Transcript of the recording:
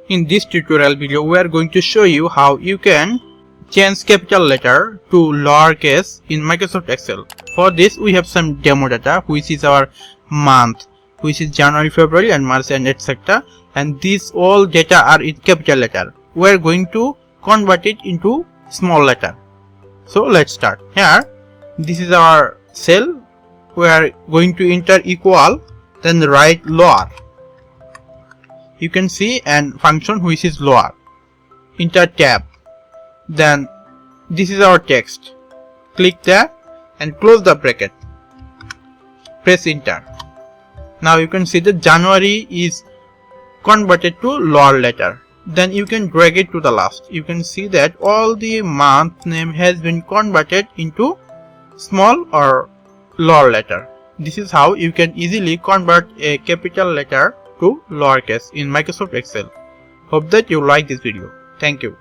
In this tutorial video, we are going to show you how you can change capital letter to lowercase in Microsoft Excel. For this, we have some demo data, which is our month, which is January, February and March and etc. And these all data are in capital letter. We are going to convert it into small letter. So let's start. Here, this is our cell. We are going to enter equal, then write lower. You can see an function which is lower. Enter tab. Then this is our text. Click there and close the bracket. Press enter. Now you can see that January is converted to lower letter. Then you can drag it to the last. You can see that all the month name has been converted into small or lower letter. This is how you can easily convert a capital letter to lowercase in Microsoft Excel. Hope that you like this video. Thank you.